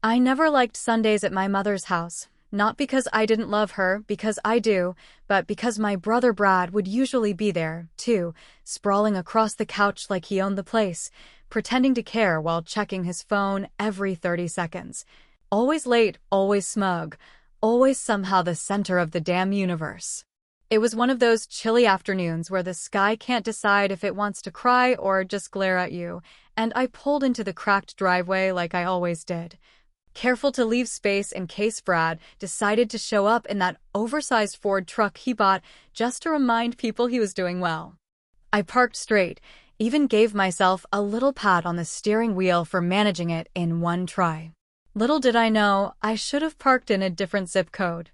I never liked Sundays at my mother's house. Not because I didn't love her, because I do, but because my brother Brad would usually be there, too, sprawling across the couch like he owned the place, pretending to care while checking his phone every 30 seconds. Always late, always smug, always somehow the center of the damn universe. It was one of those chilly afternoons where the sky can't decide if it wants to cry or just glare at you, and I pulled into the cracked driveway like I always did, careful to leave space in case Brad decided to show up in that oversized Ford truck he bought just to remind people he was doing well. I parked straight, even gave myself a little pat on the steering wheel for managing it in one try. Little did I know, I should have parked in a different zip code.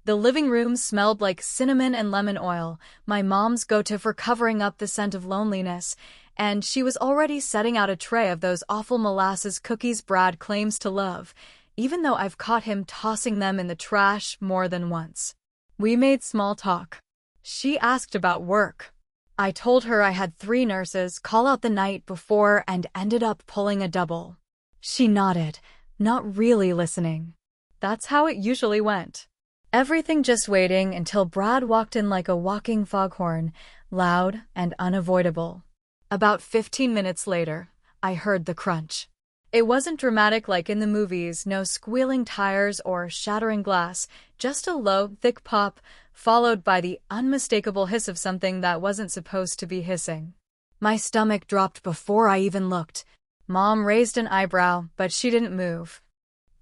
The living room smelled like cinnamon and lemon oil, my mom's go-to for covering up the scent of loneliness, and she was already setting out a tray of those awful molasses cookies Brad claims to love, even though I've caught him tossing them in the trash more than once. We made small talk. She asked about work. I told her I had 3 nurses call out the night before and ended up pulling a double. She nodded, not really listening. That's how it usually went. Everything just waiting until Brad walked in like a walking foghorn, loud and unavoidable. About 15 minutes later, I heard the crunch. It wasn't dramatic like in the movies, no squealing tires or shattering glass, just a low, thick pop, followed by the unmistakable hiss of something that wasn't supposed to be hissing. My stomach dropped before I even looked. Mom raised an eyebrow, but she didn't move.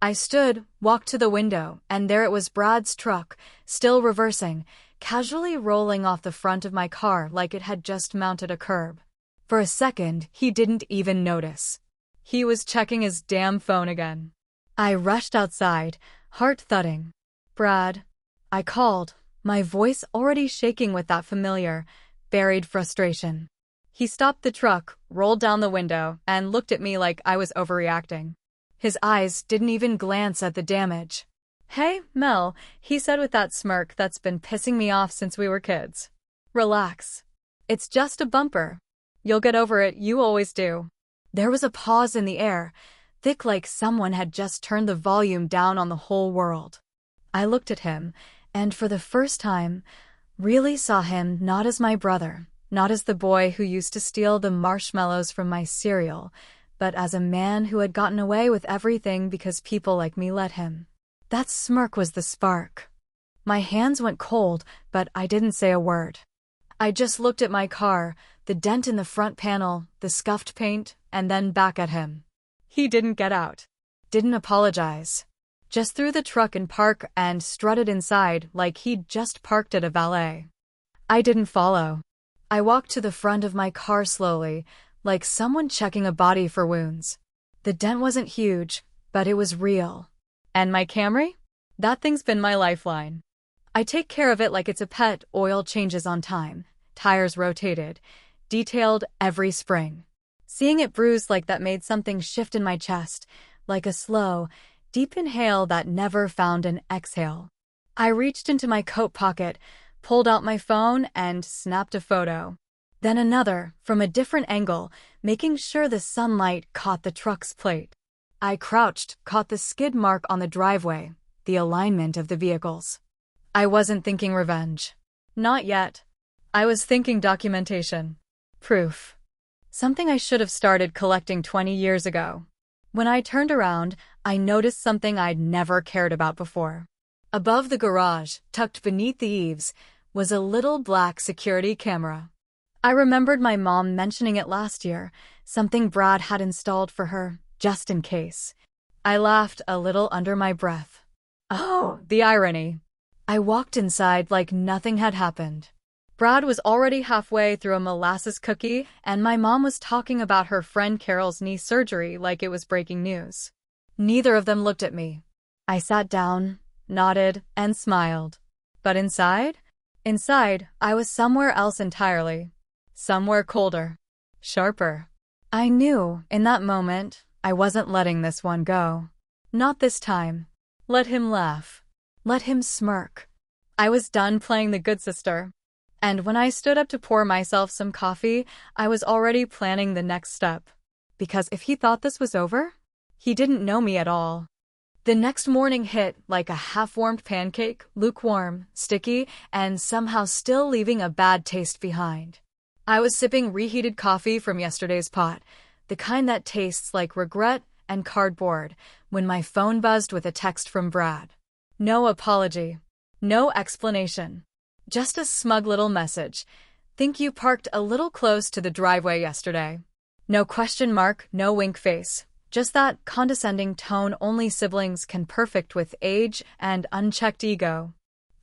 I stood, walked to the window, and there it was, Brad's truck, still reversing, casually rolling off the front of my car like it had just mounted a curb. For a second, he didn't even notice. He was checking his damn phone again. I rushed outside, heart thudding. "Brad," I called, my voice already shaking with that familiar, buried frustration. He stopped the truck, rolled down the window, and looked at me like I was overreacting. His eyes didn't even glance at the damage. "Hey, Mel," he said with that smirk that's been pissing me off since we were kids. "Relax. It's just a bumper. You'll get over it, you always do." There was a pause in the air, thick like someone had just turned the volume down on the whole world. I looked at him, and for the first time, really saw him not as my brother, not as the boy who used to steal the marshmallows from my cereal, but as a man who had gotten away with everything because people like me let him. That smirk was the spark. My hands went cold, but I didn't say a word. I just looked at my car, the dent in the front panel, the scuffed paint, and then back at him. He didn't get out. Didn't apologize. Just threw the truck in park and strutted inside like he'd just parked at a valet. I didn't follow. I walked to the front of my car slowly, like someone checking a body for wounds. The dent wasn't huge, but it was real. And my Camry? That thing's been my lifeline. I take care of it like it's a pet, oil changes on time, tires rotated, detailed every spring. Seeing it bruised like that made something shift in my chest, like a slow, deep inhale that never found an exhale. I reached into my coat pocket, pulled out my phone, and snapped a photo. Then another, from a different angle, making sure the sunlight caught the truck's plate. I crouched, caught the skid mark on the driveway, the alignment of the vehicles. I wasn't thinking revenge. Not yet. I was thinking documentation. Proof. Something I should have started collecting 20 years ago. When I turned around, I noticed something I'd never cared about before. Above the garage, tucked beneath the eaves, was a little black security camera. I remembered my mom mentioning it last year, something Brad had installed for her, just in case. I laughed a little under my breath. Oh, the irony. I walked inside like nothing had happened. Brad was already halfway through a molasses cookie, and my mom was talking about her friend Carol's knee surgery like it was breaking news. Neither of them looked at me. I sat down, nodded, and smiled. But inside? Inside, I was somewhere else entirely. Somewhere colder. Sharper. I knew, in that moment, I wasn't letting this one go. Not this time. Let him laugh. Let him smirk. I was done playing the good sister. And when I stood up to pour myself some coffee, I was already planning the next step. Because if he thought this was over, he didn't know me at all. The next morning hit like a half-warmed pancake, lukewarm, sticky, and somehow still leaving a bad taste behind. I was sipping reheated coffee from yesterday's pot, the kind that tastes like regret and cardboard, when my phone buzzed with a text from Brad. No apology. No explanation. Just a smug little message. Think you parked a little close to the driveway yesterday. No question mark, no wink face. Just that condescending tone only siblings can perfect with age and unchecked ego.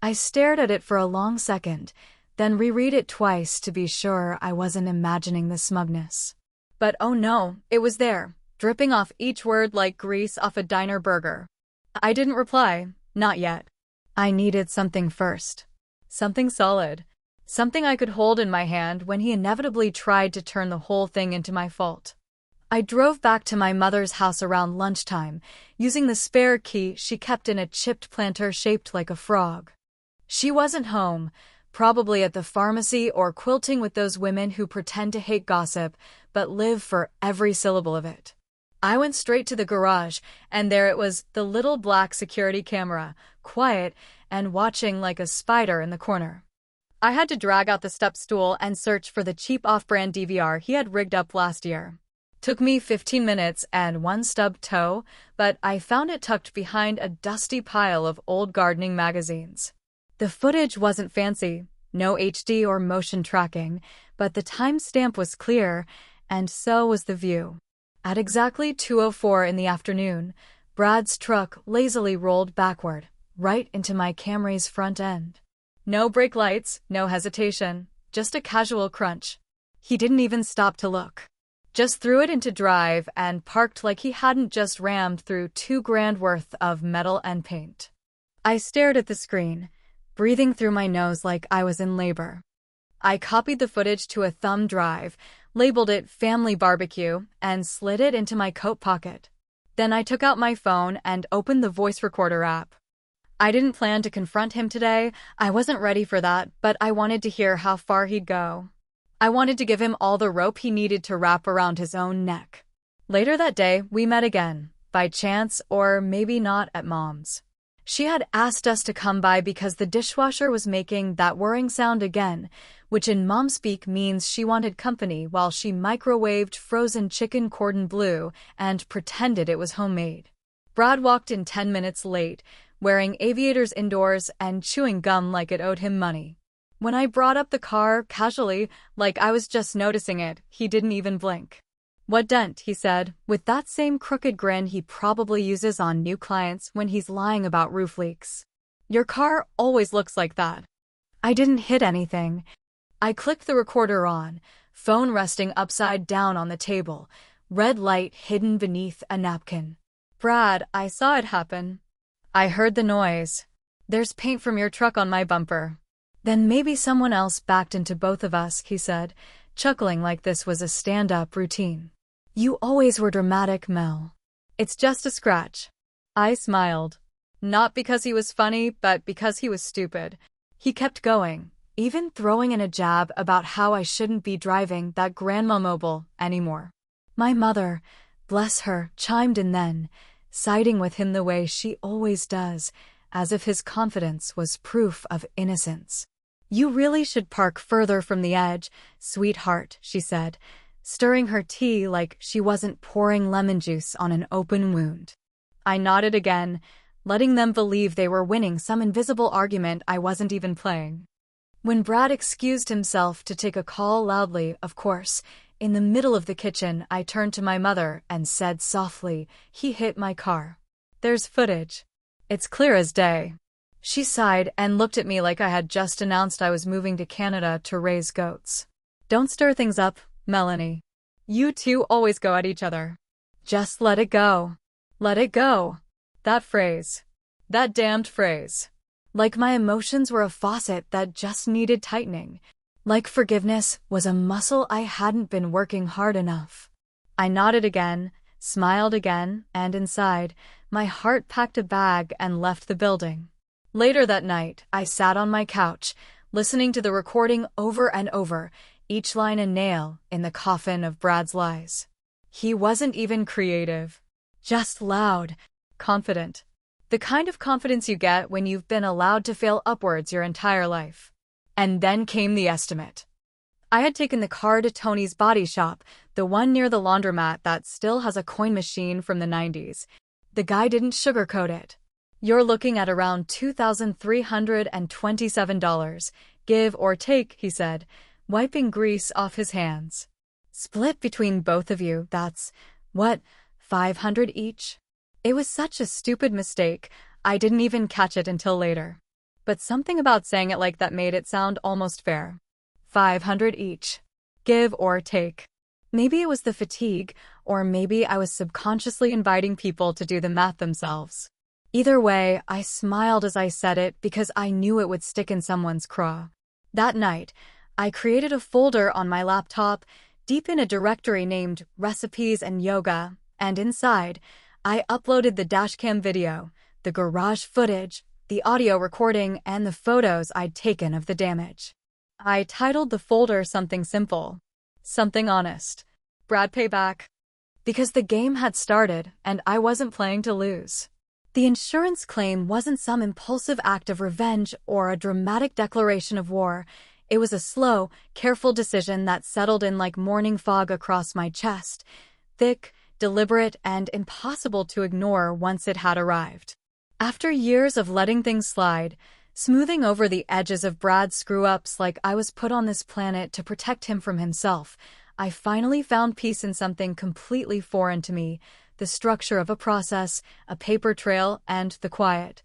I stared at it for a long second, then reread it twice to be sure I wasn't imagining the smugness. But oh no, it was there, dripping off each word like grease off a diner burger. I didn't reply, not yet. I needed something first. Something solid. Something I could hold in my hand when he inevitably tried to turn the whole thing into my fault. I drove back to my mother's house around lunchtime, using the spare key she kept in a chipped planter shaped like a frog. She wasn't home, probably at the pharmacy or quilting with those women who pretend to hate gossip, but live for every syllable of it. I went straight to the garage, and there it was, the little black security camera, quiet and watching like a spider in the corner. I had to drag out the step stool and search for the cheap off-brand DVR he had rigged up last year. Took me 15 minutes and one stubbed toe, but I found it tucked behind a dusty pile of old gardening magazines. The footage wasn't fancy, no HD or motion tracking, but the timestamp was clear, and so was the view. At exactly 2:04 in the afternoon, Brad's truck lazily rolled backward, right into my Camry's front end. No brake lights, no hesitation, just a casual crunch. He didn't even stop to look. Just threw it into drive and parked like he hadn't just rammed through $2,000 worth of metal and paint. I stared at the screen, breathing through my nose like I was in labor. I copied the footage to a thumb drive, labeled it Family Barbecue, and slid it into my coat pocket. Then I took out my phone and opened the voice recorder app. I didn't plan to confront him today, I wasn't ready for that, but I wanted to hear how far he'd go. I wanted to give him all the rope he needed to wrap around his own neck. Later that day, we met again, by chance or maybe not, at Mom's. She had asked us to come by because the dishwasher was making that whirring sound again, which in mom speak means she wanted company while she microwaved frozen chicken cordon bleu and pretended it was homemade. Brad walked in 10 minutes late, wearing aviators indoors and chewing gum like it owed him money. When I brought up the car casually, like I was just noticing it, he didn't even blink. "What dent?" he said, with that same crooked grin he probably uses on new clients when he's lying about roof leaks. "Your car always looks like that." I didn't hit anything. I clicked the recorder on, phone resting upside down on the table, red light hidden beneath a napkin. "Brad, I saw it happen. I heard the noise. There's paint from your truck on my bumper." "Then maybe someone else backed into both of us," he said, chuckling like this was a stand-up routine. "You always were dramatic, Mel." "It's just a scratch." I smiled. Not because he was funny, but because he was stupid. He kept going, even throwing in a jab about how I shouldn't be driving that grandma mobile anymore. My mother, bless her, chimed in then, siding with him the way she always does, as if his confidence was proof of innocence. "You really should park further from the edge, sweetheart," she said, stirring her tea like she wasn't pouring lemon juice on an open wound. I nodded again, letting them believe they were winning some invisible argument I wasn't even playing. When Brad excused himself to take a call loudly, of course, in the middle of the kitchen, I turned to my mother and said softly, "He hit my car. There's footage. It's clear as day." She sighed and looked at me like I had just announced I was moving to Canada to raise goats. "Don't stir things up, Melanie. You two always go at each other. Just let it go. Let it go." That phrase. That damned phrase. Like my emotions were a faucet that just needed tightening. Like forgiveness was a muscle I hadn't been working hard enough. I nodded again, smiled again, and inside, my heart packed a bag and left the building. Later that night, I sat on my couch, listening to the recording over and over, each line a nail in the coffin of Brad's lies. He wasn't even creative. Just loud, confident, The kind of confidence you get when you've been allowed to fail upwards your entire life. And then came the estimate. I had taken the car to Tony's body shop, the one near the laundromat that still has a coin machine from the 90s. The guy didn't sugarcoat it. You're looking at around $2,327, give or take, he said, wiping grease off his hands. Split between both of you, that's, what, $500 each? It was such a stupid mistake, I didn't even catch it until later. But something about saying it like that made it sound almost fair. $500 each. Give or take. Maybe it was the fatigue, or maybe I was subconsciously inviting people to do the math themselves. Either way, I smiled as I said it because I knew it would stick in someone's craw. That night, I created a folder on my laptop, deep in a directory named Recipes and Yoga, and inside, I uploaded the dashcam video, the garage footage, the audio recording, and the photos I'd taken of the damage. I titled the folder something simple. Something honest. Brad payback. Because the game had started, and I wasn't playing to lose. The insurance claim wasn't some impulsive act of revenge or a dramatic declaration of war. It was a slow, careful decision that settled in like morning fog across my chest. Thick, deliberate, and impossible to ignore once it had arrived. After years of letting things slide, smoothing over the edges of Brad's screw-ups like I was put on this planet to protect him from himself, I finally found peace in something completely foreign to me, the structure of a process, a paper trail, and the quiet,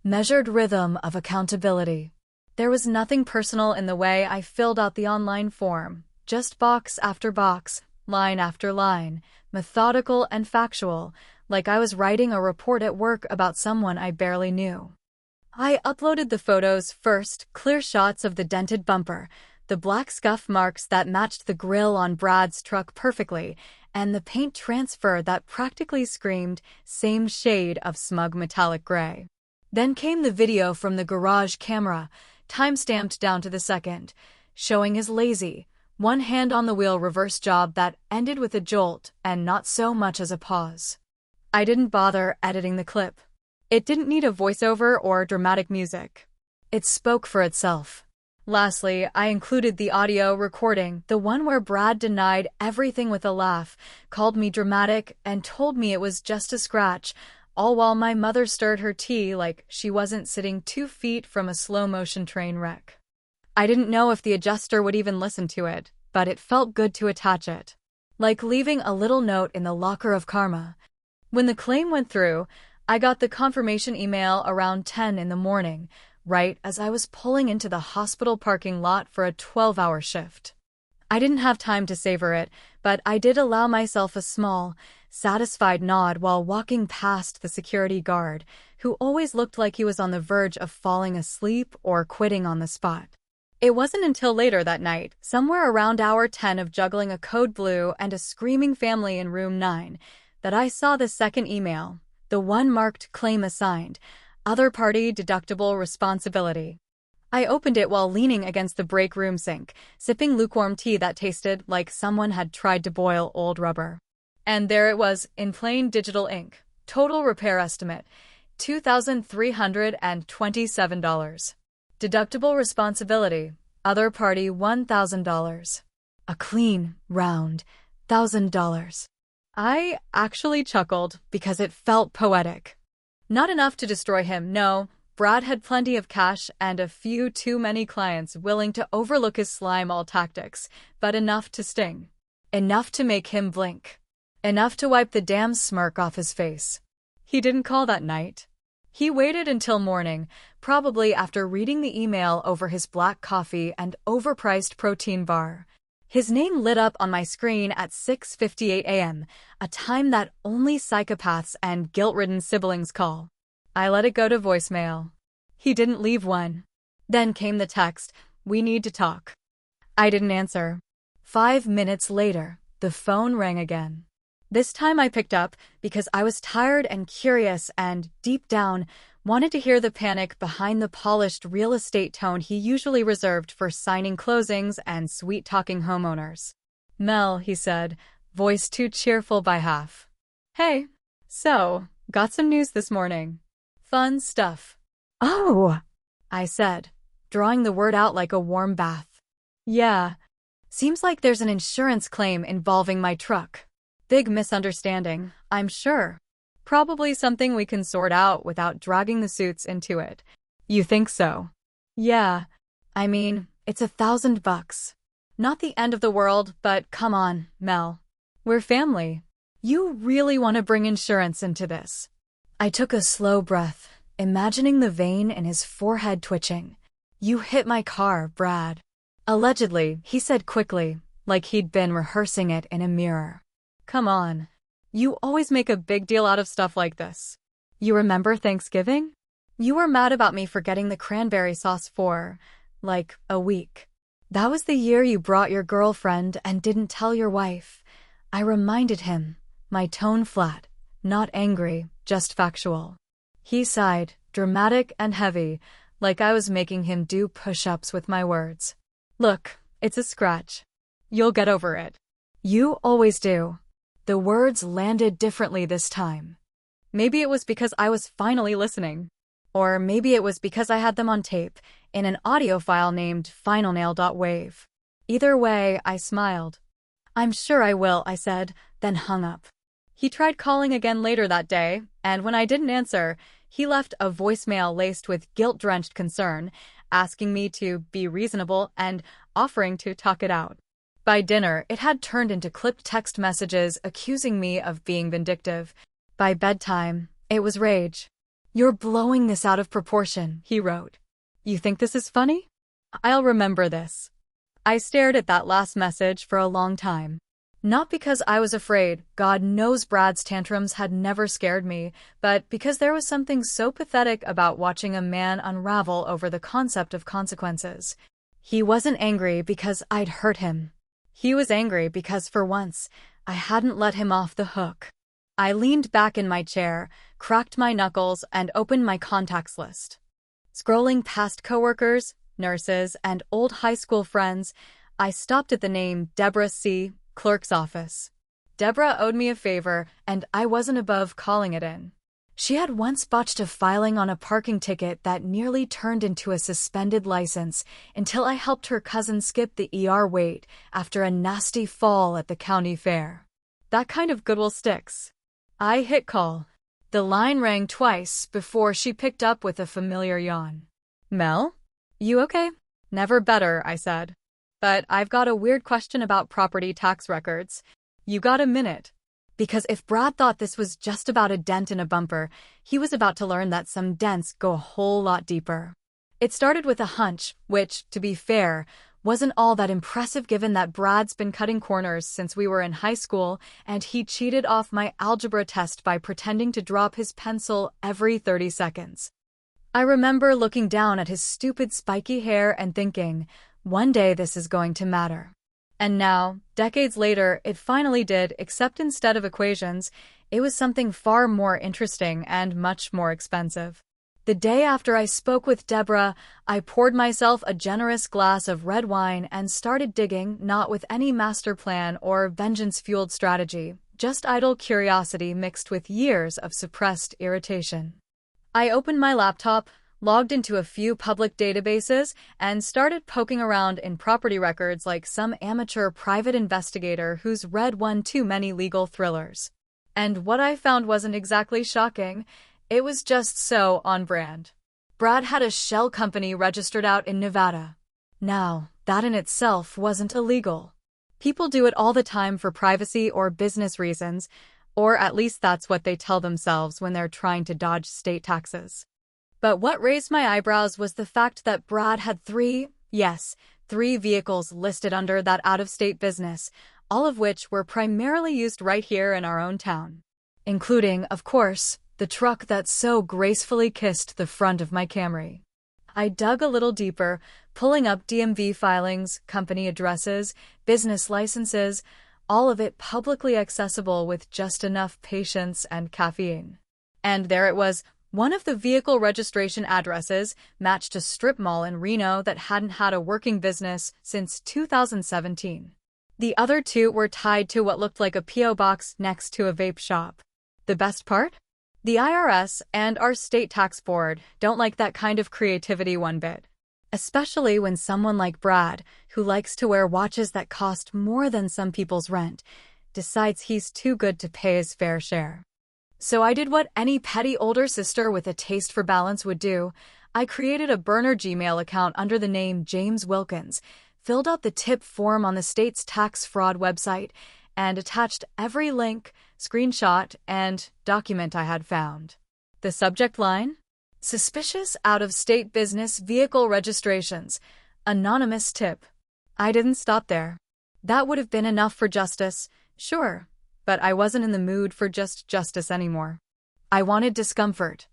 measured rhythm of accountability. There was nothing personal in the way I filled out the online form, just box after box, line after line, methodical and factual, like I was writing a report at work about someone I barely knew. I uploaded the photos first, clear shots of the dented bumper, the black scuff marks that matched the grille on Brad's truck perfectly, and the paint transfer that practically screamed same shade of smug metallic gray. Then came the video from the garage camera, time-stamped down to the second, showing his lazy, one-hand-on-the-wheel reverse job that ended with a jolt and not so much as a pause. I didn't bother editing the clip. It didn't need a voiceover or dramatic music. It spoke for itself. Lastly, I included the audio recording, the one where Brad denied everything with a laugh, called me dramatic, and told me it was just a scratch, all while my mother stirred her tea like she wasn't sitting 2 feet from a slow-motion train wreck. I didn't know if the adjuster would even listen to it, but it felt good to attach it. Like leaving a little note in the locker of karma. When the claim went through, I got the confirmation email around 10 in the morning, right as I was pulling into the hospital parking lot for a 12-hour shift. I didn't have time to savor it, but I did allow myself a small, satisfied nod while walking past the security guard, who always looked like he was on the verge of falling asleep or quitting on the spot. It wasn't until later that night, somewhere around hour 10 of juggling a code blue and a screaming family in room 9, that I saw the second email, the one marked claim assigned, other party deductible responsibility. I opened it while leaning against the break room sink, sipping lukewarm tea that tasted like someone had tried to boil old rubber. And there it was, in plain digital ink. Total repair estimate, $2,327. Deductible responsibility, other party $1,000. A clean, round, $1,000. I actually chuckled because it felt poetic. Not enough to destroy him, no. Brad had plenty of cash and a few too many clients willing to overlook his slime-all tactics, but enough to sting. Enough to make him blink. Enough to wipe the damn smirk off his face. He didn't call that night. He waited until morning, probably after reading the email over his black coffee and overpriced protein bar. His name lit up on my screen at 6:58 a.m., a time that only psychopaths and guilt-ridden siblings call. I let it go to voicemail. He didn't leave one. Then came the text, "We need to talk." I didn't answer. 5 minutes later, the phone rang again. This time I picked up because I was tired and curious and, deep down, wanted to hear the panic behind the polished real estate tone he usually reserved for signing closings and sweet-talking homeowners. "Mel," he said, voice too cheerful by half. "Hey. So, got some news this morning." Fun stuff. Oh, I said, drawing the word out like a warm bath. Yeah. Seems like there's an insurance claim involving my truck. Big misunderstanding, I'm sure. Probably something we can sort out without dragging the suits into it. You think so? Yeah. I mean, it's $1,000. Not the end of the world, but come on, Mel. We're family. You really want to bring insurance into this. I took a slow breath, imagining the vein in his forehead twitching. You hit my car, Brad. Allegedly, he said quickly, like he'd been rehearsing it in a mirror. Come on. You always make a big deal out of stuff like this. You remember Thanksgiving? You were mad about me for getting the cranberry sauce for, like, a week. That was the year you brought your girlfriend and didn't tell your wife. I reminded him, my tone flat, not angry, just factual. He sighed, dramatic and heavy, like I was making him do push-ups with my words. Look, it's a scratch. You'll get over it. You always do. The words landed differently this time. Maybe it was because I was finally listening. Or maybe it was because I had them on tape, in an audio file named finalnail.wave. Either way, I smiled. I'm sure I will, I said, then hung up. He tried calling again later that day, and when I didn't answer, he left a voicemail laced with guilt-drenched concern, asking me to be reasonable and offering to talk it out. By dinner, it had turned into clipped text messages accusing me of being vindictive. By bedtime, it was rage. You're blowing this out of proportion, he wrote. You think this is funny? I'll remember this. I stared at that last message for a long time. Not because I was afraid, God knows Brad's tantrums had never scared me, but because there was something so pathetic about watching a man unravel over the concept of consequences. He wasn't angry because I'd hurt him. He was angry because, for once, I hadn't let him off the hook. I leaned back in my chair, cracked my knuckles, and opened my contacts list. Scrolling past coworkers, nurses, and old high school friends, I stopped at the name Deborah C., clerk's office. Deborah owed me a favor, and I wasn't above calling it in. She had once botched a filing on a parking ticket that nearly turned into a suspended license until I helped her cousin skip the ER wait after a nasty fall at the county fair. That kind of goodwill sticks. I hit call. The line rang twice before she picked up with a familiar yawn. Mel? You okay? Never better, I said. But I've got a weird question about property tax records. You got a minute? Because if Brad thought this was just about a dent in a bumper, he was about to learn that some dents go a whole lot deeper. It started with a hunch, which, to be fair, wasn't all that impressive given that Brad's been cutting corners since we were in high school, and he cheated off my algebra test by pretending to drop his pencil every 30 seconds. I remember looking down at his stupid spiky hair and thinking, one day this is going to matter. And now, decades later, it finally did, except instead of equations, it was something far more interesting and much more expensive. The day after I spoke with Deborah, I poured myself a generous glass of red wine and started digging, not with any master plan or vengeance-fueled strategy, just idle curiosity mixed with years of suppressed irritation. I opened my laptop, logged into a few public databases, and started poking around in property records like some amateur private investigator who's read one too many legal thrillers. And what I found wasn't exactly shocking. It was just so on brand. Brad had a shell company registered out in Nevada. Now, that in itself wasn't illegal. People do it all the time for privacy or business reasons, or at least that's what they tell themselves when they're trying to dodge state taxes. But what raised my eyebrows was the fact that Brad had three vehicles listed under that out-of-state business, all of which were primarily used right here in our own town. Including, of course, the truck that so gracefully kissed the front of my Camry. I dug a little deeper, pulling up DMV filings, company addresses, business licenses, all of it publicly accessible with just enough patience and caffeine. And there it was. One of the vehicle registration addresses matched a strip mall in Reno that hadn't had a working business since 2017. The other two were tied to what looked like a P.O. box next to a vape shop. The best part? The IRS and our state tax board don't like that kind of creativity one bit. Especially when someone like Brad, who likes to wear watches that cost more than some people's rent, decides he's too good to pay his fair share. So I did what any petty older sister with a taste for balance would do. I created a burner Gmail account under the name James Wilkins, filled out the tip form on the state's tax fraud website, and attached every link, screenshot, and document I had found. The subject line? Suspicious out-of-state business vehicle registrations. Anonymous tip. I didn't stop there. That would have been enough for justice, sure, but I wasn't in the mood for just justice anymore. I wanted discomfort.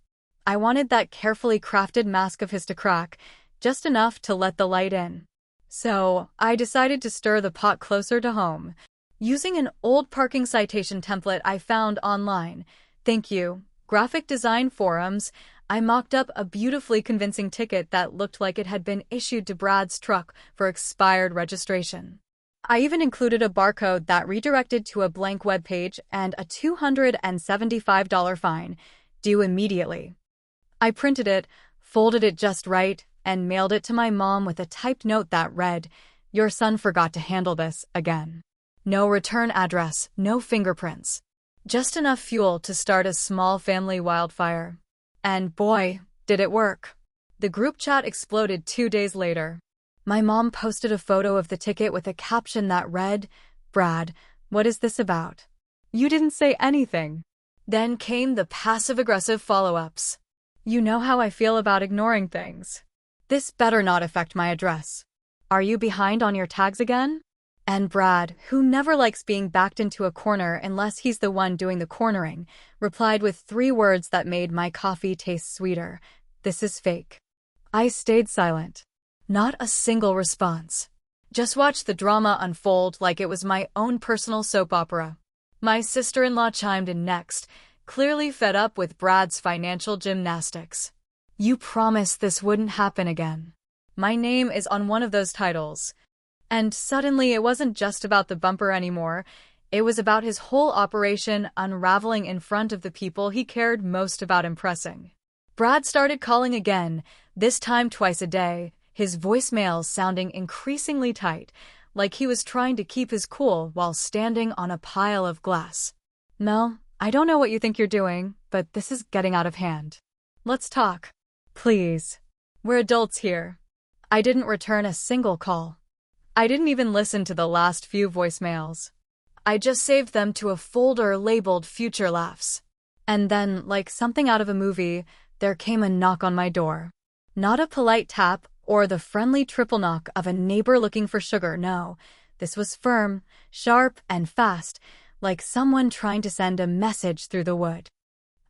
I wanted that carefully crafted mask of his to crack, just enough to let the light in. So I decided to stir the pot closer to home. Using an old parking citation template I found online, thank you, graphic design forums, I mocked up a beautifully convincing ticket that looked like it had been issued to Brad's truck for expired registration. I even included a barcode that redirected to a blank web page and a $275 fine, due immediately. I printed it, folded it just right, and mailed it to my mom with a typed note that read, "Your son forgot to handle this again." No return address, no fingerprints. Just enough fuel to start a small family wildfire. And boy, did it work. The group chat exploded 2 days later. My mom posted a photo of the ticket with a caption that read, "Brad, what is this about? You didn't say anything." Then came the passive-aggressive follow-ups. You know how I feel about ignoring things. This better not affect my address. Are you behind on your tags again? And Brad, who never likes being backed into a corner unless he's the one doing the cornering, replied with 3 words that made my coffee taste sweeter. "This is fake." I stayed silent. Not a single response. Just watched the drama unfold like it was my own personal soap opera. My sister-in-law chimed in next, clearly fed up with Brad's financial gymnastics. "You promised this wouldn't happen again." My name is on one of those titles. And suddenly it wasn't just about the bumper anymore. It was about his whole operation unraveling in front of the people he cared most about impressing. Brad started calling again, this time twice a day, his voicemails sounding increasingly tight, like he was trying to keep his cool while standing on a pile of glass. "Mel, I don't know what you think you're doing, but this is getting out of hand. Let's talk. Please. We're adults here." I didn't return a single call. I didn't even listen to the last few voicemails. I just saved them to a folder labeled Future Laughs. And then, like something out of a movie, there came a knock on my door. Not a polite tap or the friendly triple knock of a neighbor looking for sugar, no. This was firm, sharp, and fast, like someone trying to send a message through the wood.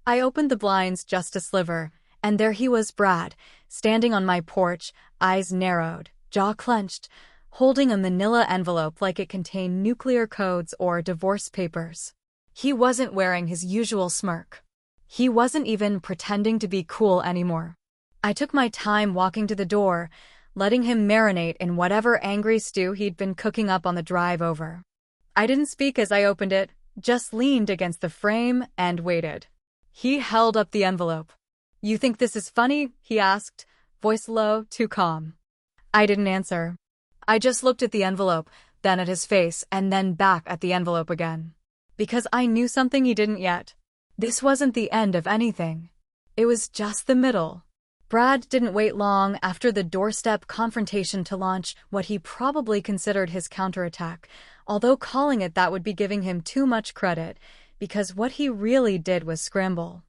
I opened the blinds just a sliver, and there he was, Brad, standing on my porch, eyes narrowed, jaw clenched, holding a manila envelope like it contained nuclear codes or divorce papers. He wasn't wearing his usual smirk. He wasn't even pretending to be cool anymore. I took my time walking to the door, letting him marinate in whatever angry stew he'd been cooking up on the drive over. I didn't speak as I opened it, just leaned against the frame and waited. He held up the envelope. "You think this is funny?" he asked, voice low, too calm. I didn't answer. I just looked at the envelope, then at his face, and then back at the envelope again. Because I knew something he didn't yet. This wasn't the end of anything. It was just the middle. Brad didn't wait long after the doorstep confrontation to launch what he probably considered his counterattack, although calling it that would be giving him too much credit, because what he really did was scramble.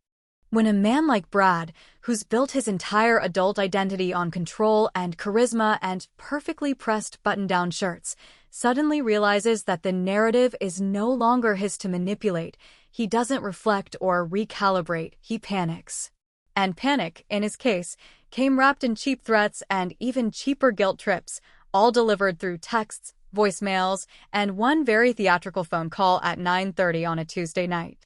When a man like Brad, who's built his entire adult identity on control and charisma and perfectly pressed button-down shirts, suddenly realizes that the narrative is no longer his to manipulate, he doesn't reflect or recalibrate, he panics. And panic, in his case, came wrapped in cheap threats and even cheaper guilt trips, all delivered through texts, voicemails, and one very theatrical phone call at 9:30 on a Tuesday night.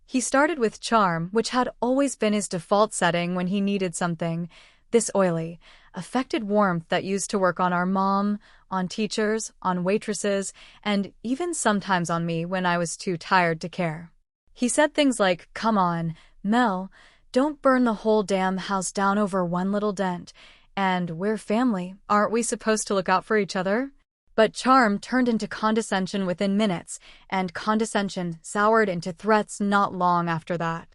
He started with charm, which had always been his default setting when he needed something, this oily, affected warmth that used to work on our mom, on teachers, on waitresses, and even sometimes on me when I was too tired to care. He said things like, "Come on, Mel, don't burn the whole damn house down over one little dent. And we're family, aren't we supposed to look out for each other? But charm turned into condescension within minutes, and condescension soured into threats not long after that.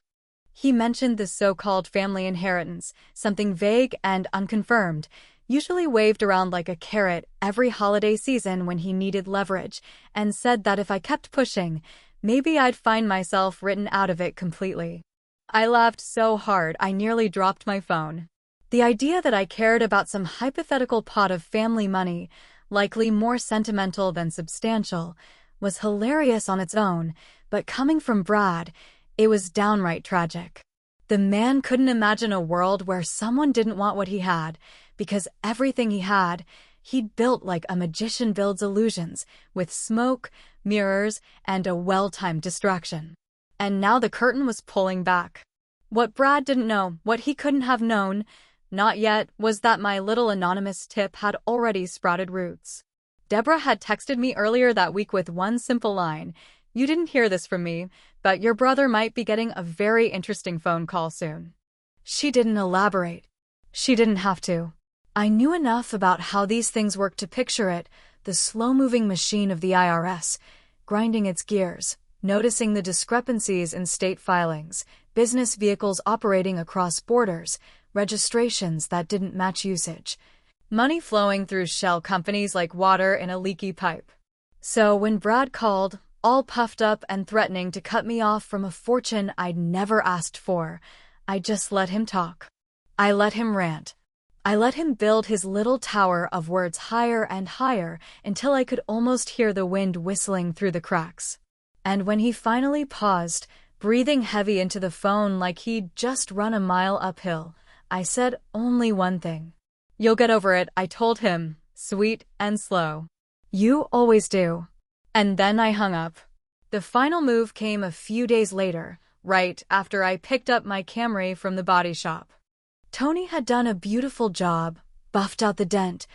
He mentioned the so-called family inheritance, something vague and unconfirmed, usually waved around like a carrot every holiday season when he needed leverage, and said that if I kept pushing, maybe I'd find myself written out of it completely. I laughed so hard I nearly dropped my phone. The idea that I cared about some hypothetical pot of family money, likely more sentimental than substantial, was hilarious on its own, but coming from Brad, it was downright tragic. The man couldn't imagine a world where someone didn't want what he had, because everything he had, he'd built like a magician builds illusions, with smoke, mirrors, and a well-timed distraction. And now the curtain was pulling back. What Brad didn't know, what he couldn't have known, not yet, was that my little anonymous tip had already sprouted roots. Deborah had texted me earlier that week with one simple line: "You didn't hear this from me, but your brother might be getting a very interesting phone call soon." She didn't elaborate. She didn't have to. I knew enough about how these things work to picture it, the slow-moving machine of the IRS, grinding its gears, noticing the discrepancies in state filings, business vehicles operating across borders, registrations that didn't match usage, money flowing through shell companies like water in a leaky pipe. So when Brad called, all puffed up and threatening to cut me off from a fortune I'd never asked for, I just let him talk. I let him rant. I let him build his little tower of words higher and higher until I could almost hear the wind whistling through the cracks. And when he finally paused, breathing heavy into the phone like he'd just run a mile uphill, I said only one thing. "You'll get over it," I told him, sweet and slow. "You always do." And then I hung up. The final move came a few days later, right after I picked up my Camry from the body shop. Tony had done a beautiful job, buffed out the dent,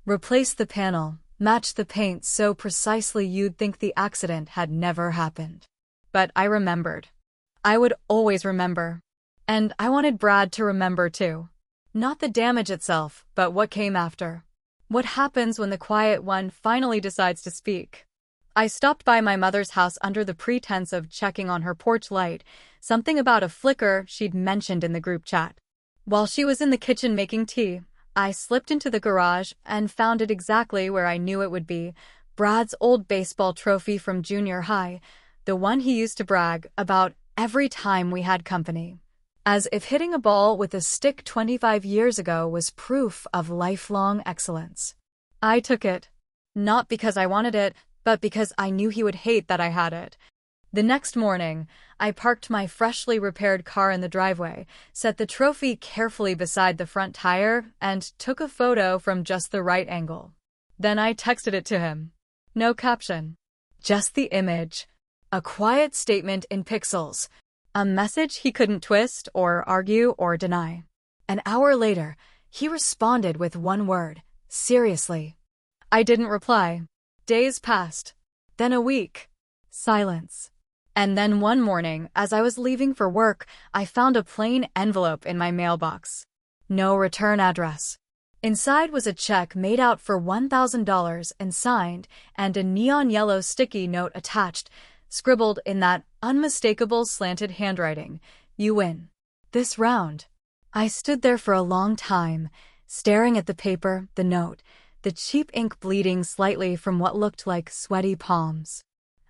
replaced the panel, matched the paint so precisely you'd think the accident had never happened. But I remembered. I would always remember. And I wanted Brad to remember too. Not the damage itself, but what came after. What happens when the quiet one finally decides to speak. I stopped by my mother's house under the pretense of checking on her porch light, something about a flicker she'd mentioned in the group chat. While she was in the kitchen making tea, I slipped into the garage and found it exactly where I knew it would be, Brad's old baseball trophy from junior high, the one he used to brag about every time we had company. As if hitting a ball with a stick 25 years ago was proof of lifelong excellence. I took it. Not because I wanted it, but because I knew he would hate that I had it. The next morning, I parked my freshly repaired car in the driveway, set the trophy carefully beside the front tire, and took a photo from just the right angle. Then I texted it to him. No caption. Just the image. A quiet statement in pixels. A message he couldn't twist or argue or deny. An hour later, he responded with one word: seriously. I didn't reply. Days passed. Then a week. Silence. And then one morning, as I was leaving for work, I found a plain envelope in my mailbox. No return address. Inside was a check made out for $1,000 and signed, and a neon yellow sticky note attached, scribbled in that unmistakable slanted handwriting: "You win. This round." I stood there for a long time, staring at the paper, the note, the cheap ink bleeding slightly from what looked like sweaty palms.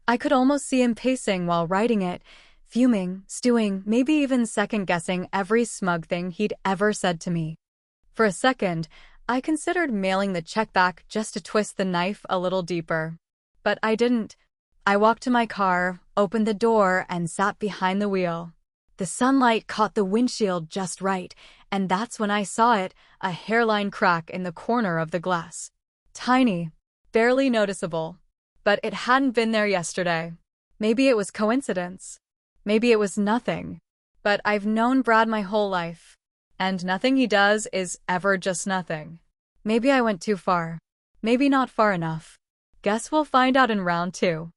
I could almost see him pacing while writing it, fuming, stewing, maybe even second-guessing every smug thing he'd ever said to me. For a second, I considered mailing the check back just to twist the knife a little deeper. But I didn't. I walked to my car, opened the door, and sat behind the wheel. The sunlight caught the windshield just right, and that's when I saw it, a hairline crack in the corner of the glass. Tiny, barely noticeable. But it hadn't been there yesterday. Maybe it was coincidence. Maybe it was nothing. But I've known Brad my whole life. And nothing he does is ever just nothing. Maybe I went too far. Maybe not far enough. Guess we'll find out in round 2.